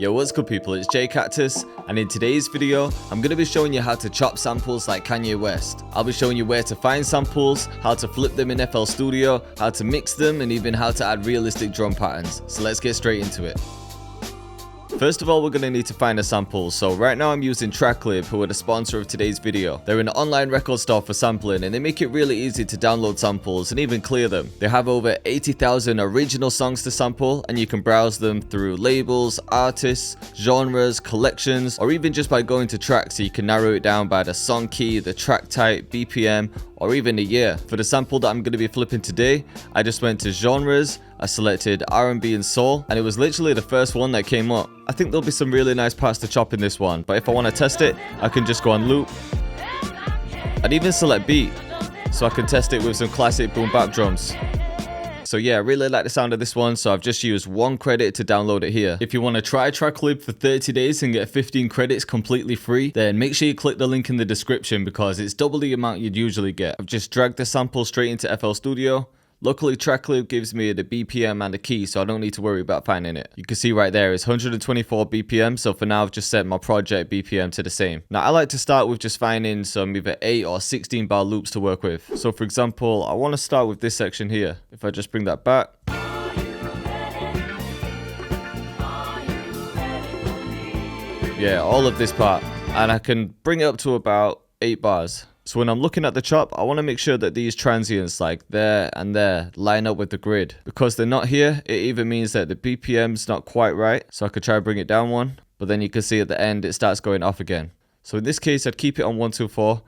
Yo, what's good people, it's Cactus, and in today's video, I'm going to be showing you how to chop samples like Kanye West. I'll be showing you where to find samples, how to flip them in FL Studio, how to mix them, and even how to add realistic drum patterns. So let's get straight into it. First of all, we're going to need to find a sample. So right now I'm using TrackClip, who are the sponsor of today's video. They're an online record store for sampling, and they make it really easy to download samples and even clear them. They have over 80,000 original songs to sample, and you can browse them through labels, artists, genres, collections, or even just by going to tracks, so you can narrow it down by the song key, the track type, BPM, or even the year. For the sample that I'm going to be flipping today, I just went to genres, I selected R&B and soul, and it was literally the first one that came up. I think there'll be some really nice parts to chop in this one, but if I want to test it, I can just go on loop. I'd even select beat, so I can test it with some classic boom-bap drums. So yeah, I really like the sound of this one, so I've just used 1 credit to download it here. If you want to try TrackClip for 30 days and get 15 credits completely free, then make sure you click the link in the description because it's double the amount you'd usually get. I've just dragged the sample straight into FL Studio. Luckily, TrackClip gives me the BPM and the key, so I don't need to worry about finding it. You can see right there, it's 124 BPM, so for now I've just set my project BPM to the same. Now I like to start with just finding some either 8 or 16 bar loops to work with. So for example, I want to start with this section here. If I just bring that back. Yeah, all of this part. And I can bring it up to about 8 bars. So when I'm looking at the chop, I want to make sure that these transients like there and there line up with the grid. Because they're not here, it either means that the BPM's not quite right. So I could try to bring it down one, but then you can see at the end it starts going off again. So in this case, I'd keep it on 124.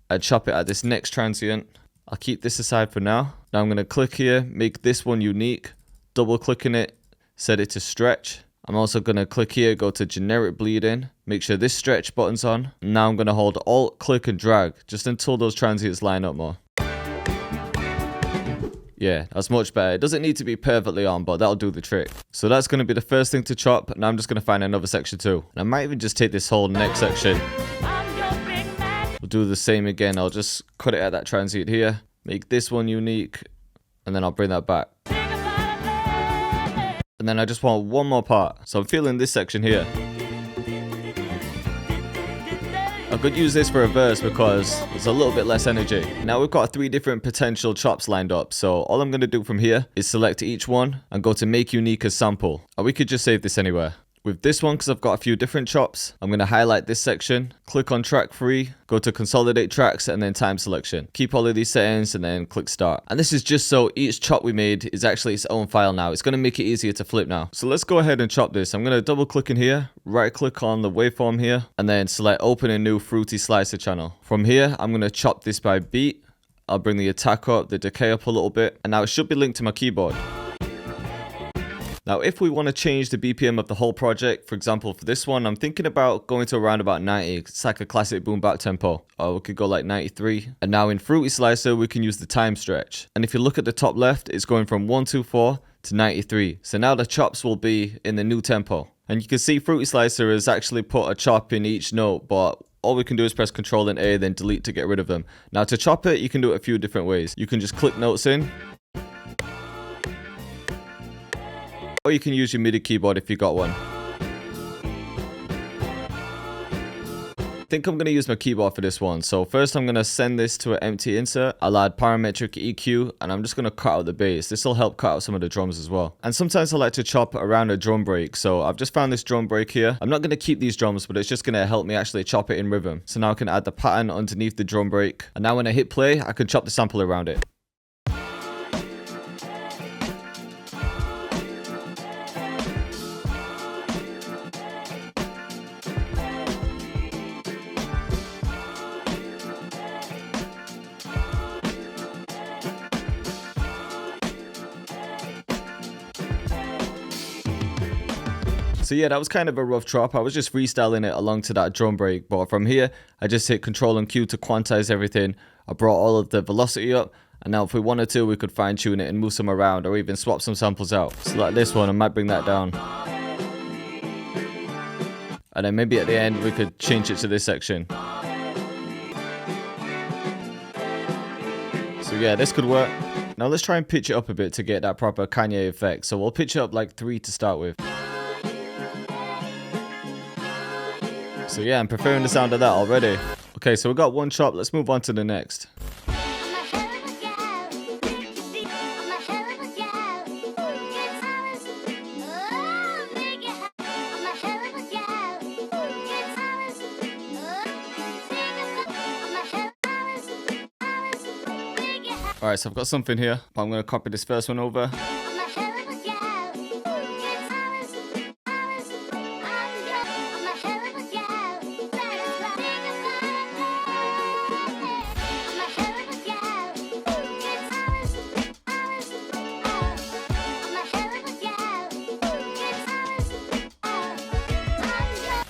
I'd chop it at this next transient. I'll keep this aside for now. Now I'm going to click here, make this one unique, double clicking it, set it to stretch. I'm also going to click here, go to generic bleeding, make sure this stretch button's on. Now I'm going to hold Alt, click and drag just until those transients line up more. Yeah, that's much better. It doesn't need to be perfectly on, but that'll do the trick. So that's going to be the first thing to chop. Now I'm just going to find another section too. And I might even just take this whole next section. We'll do the same again. I'll just cut it at that transient here, make this one unique, and then I'll bring that back. And then I just want one more part. So I'm feeling this section here. I could use this for a verse because it's a little bit less energy. Now we've got 3 different potential chops lined up. So all I'm going to do from here is select each one and go to make unique as sample. Or we could just save this anywhere. With this one, because I've got a few different chops, I'm going to highlight this section, click on track 3, go to consolidate tracks and then time selection. Keep all of these settings and then click start. And this is just so each chop we made is actually its own file now. It's going to make it easier to flip now. So let's go ahead and chop this. I'm going to double click in here, right click on the waveform here, and then select open a new fruity slicer channel. From here, I'm going to chop this by beat. I'll bring the attack up, the decay up a little bit, and now it should be linked to my keyboard. Now, if we want to change the BPM of the whole project, for example, for this one, I'm thinking about going to around about 90. It's like a classic boom-bap tempo. Or we could go like 93. And now in Fruity Slicer, we can use the time stretch. And if you look at the top left, it's going from 124 to 93. So now the chops will be in the new tempo. And you can see Fruity Slicer has actually put a chop in each note, but all we can do is press Ctrl and A, then delete to get rid of them. Now to chop it, you can do it a few different ways. You can just click notes in. Or you can use your MIDI keyboard if you got one. I think I'm going to use my keyboard for this one. So first I'm going to send this to an empty insert. I'll add parametric EQ and I'm just going to cut out the bass. This will help cut out some of the drums as well. And sometimes I like to chop around a drum break. So I've just found this drum break here. I'm not going to keep these drums, but it's just going to help me actually chop it in rhythm. So now I can add the pattern underneath the drum break. And now when I hit play, I can chop the sample around it. So yeah, that was kind of a rough chop. I was just freestyling it along to that drum break. But from here, I just hit Control and Q to quantize everything. I brought all of the velocity up. And now if we wanted to, we could fine tune it and move some around or even swap some samples out. So like this one, I might bring that down. And then maybe at the end, we could change it to this section. So yeah, this could work. Now let's try and pitch it up a bit to get that proper Kanye effect. So we'll pitch it up like 3 to start with. So yeah, I'm preferring the sound of that already. Okay, so we got one chop. Let's move on to the next. Alright, so I've got something here. I'm going to copy this first one over.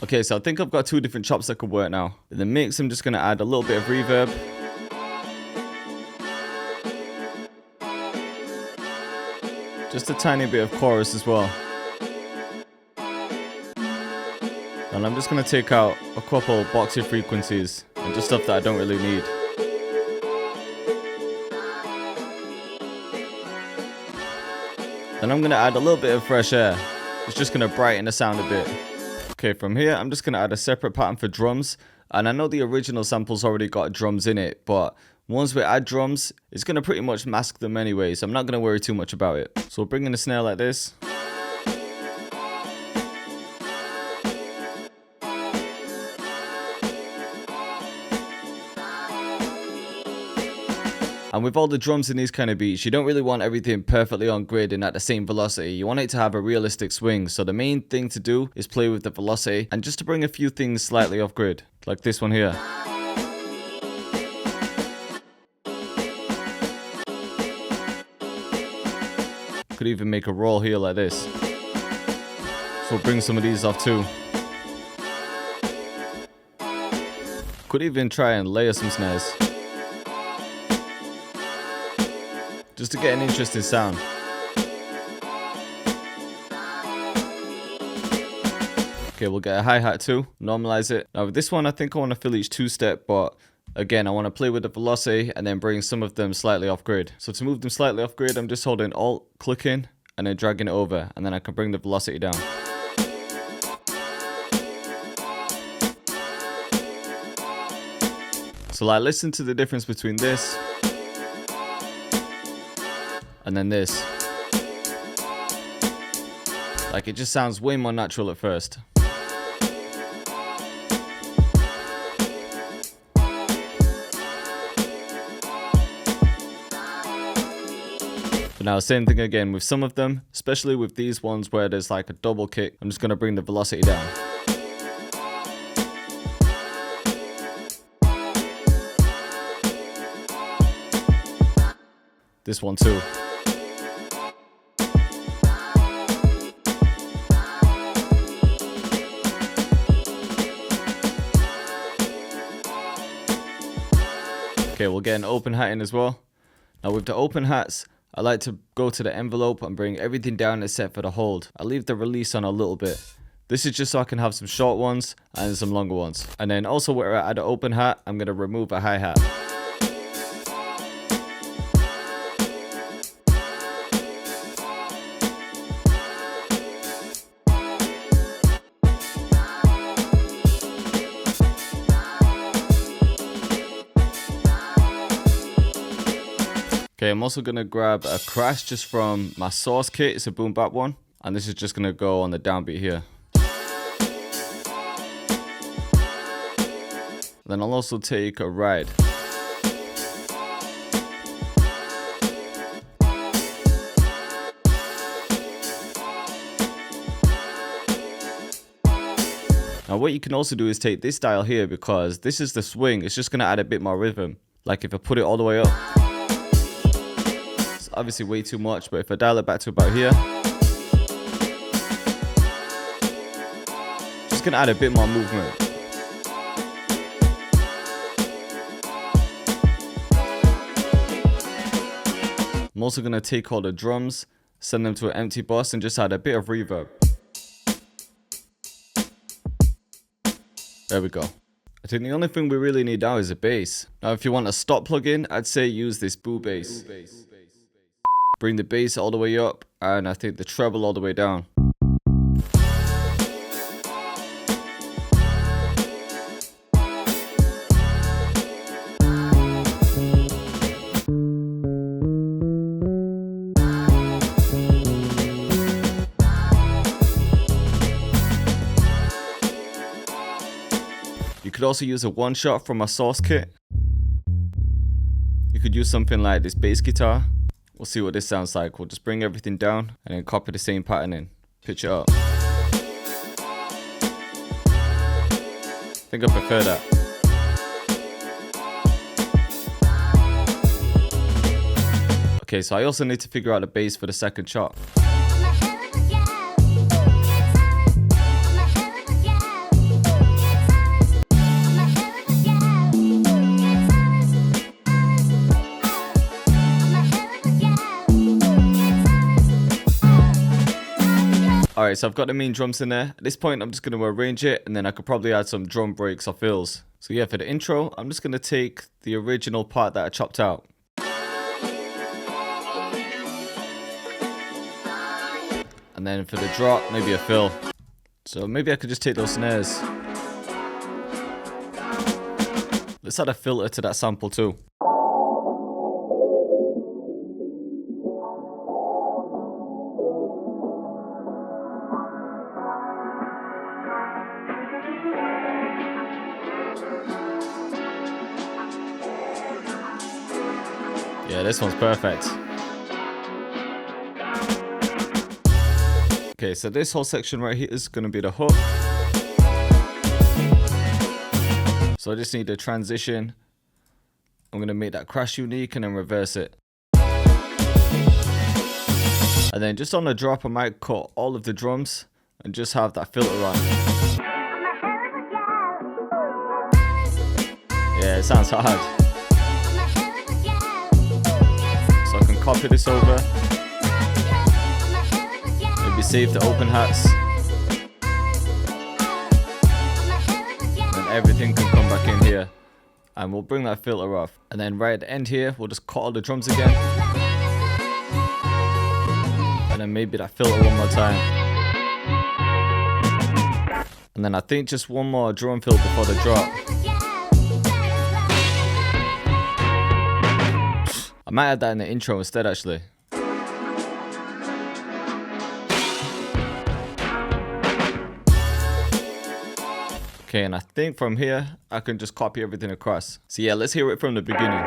Okay, so I think I've got two different chops that could work now. In the mix, I'm just going to add a little bit of reverb. Just a tiny bit of chorus as well. And I'm just going to take out a couple boxy frequencies and just stuff that I don't really need. Then I'm going to add a little bit of fresh air. It's just going to brighten the sound a bit. Okay, from here, I'm just going to add a separate pattern for drums. And I know the original sample's already got drums in it, but once we add drums, it's going to pretty much mask them anyway, so I'm not going to worry too much about it. So we'll bring in a snare like this. And with all the drums in these kind of beats, you don't really want everything perfectly on grid and at the same velocity. You want it to have a realistic swing. So the main thing to do is play with the velocity and just to bring a few things slightly off grid, like this one here. Could even make a roll here like this. So we'll bring some of these off too. Could even try and layer some snares, just to get an interesting sound. Okay, we'll get a hi-hat too, normalize it. Now with this one, I think I want to fill each two-step, but again, I want to play with the velocity and then bring some of them slightly off grid. So to move them slightly off grid, I'm just holding Alt, clicking, and then dragging it over, and then I can bring the velocity down. So like, listen to the difference between this and then this. Like, it just sounds way more natural at first. But now, same thing again with some of them, especially with these ones where there's like a double kick. I'm just going to bring the velocity down. This one too. Okay, we'll get an open hat in as well. Now with the open hats, I like to go to the envelope and bring everything down except for the hold. I leave the release on a little bit. This is just so I can have some short ones and some longer ones. And then also where I add an open hat, I'm going to remove a hi-hat. Okay, I'm also going to grab a crash just from my source kit. It's a boom-bap one. And this is just going to go on the downbeat here. Then I'll also take a ride. Now what you can also do is take this dial here, because this is the swing. It's just going to add a bit more rhythm. Like if I put it all the way up. Obviously way too much, but if I dial it back to about here, just gonna add a bit more movement. I'm also gonna take all the drums, send them to an empty bus, and just add a bit of reverb. There we go. I think the only thing we really need now is a bass. Now if you want a stop plugin, I'd say use this boo bass. Bring the bass all the way up, and I think the treble all the way down. could also use a one shot from my source kit. You could use something like this bass guitar. We'll see what this sounds like. We'll just bring everything down and then copy the same pattern in. Pitch it up. I think I prefer that. Okay, so I also need to figure out the bass for the second chop. Alright, so I've got the main drums in there. At this point, I'm just going to arrange it, and then I could probably add some drum breaks or fills. So yeah, for the intro, I'm just going to take the original part that I chopped out. And then for the drop, maybe a fill. So maybe I could just take those snares. Let's add a filter to that sample too. Yeah, this one's perfect. Okay, so this whole section right here is going to be the hook. So I just need a transition. I'm going to make that crash unique and then reverse it. And then just on the drop, I might cut all of the drums and just have that filter on. Yeah, it sounds hard. So I can copy this over. Maybe save the open hats. And everything can come back in here. And we'll bring that filter off. And then right at the end here, we'll just cut all the drums again. And then maybe that filter one more time. And then I think just one more drum fill before the drop. I might add that in the intro instead actually. Okay, and I think from here, I can just copy everything across. So yeah, let's hear it from the beginning.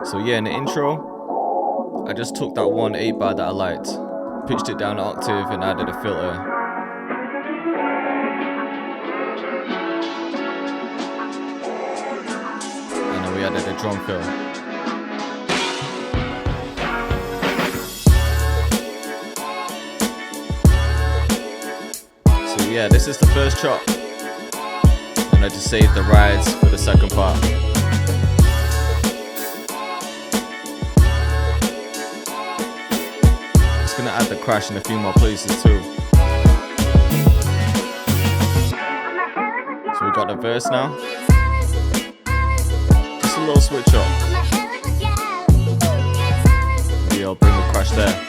So yeah, in the intro, I just took that 1/8 bar that I liked, pitched it down an octave and added a filter. And then we added a drum fill. Yeah, this is the first chop, and I just saved the rides for the second part. Just gonna add the crash in a few more places too. So we got the verse now. Just a little switch up. Maybe I'll bring the crash there.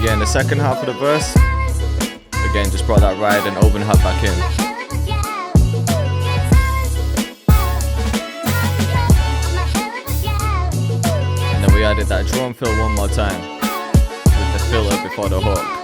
Yeah, in the second half of the verse, again just brought that ride and open hat back in. And then we added that drum fill one more time with the filler before the hook.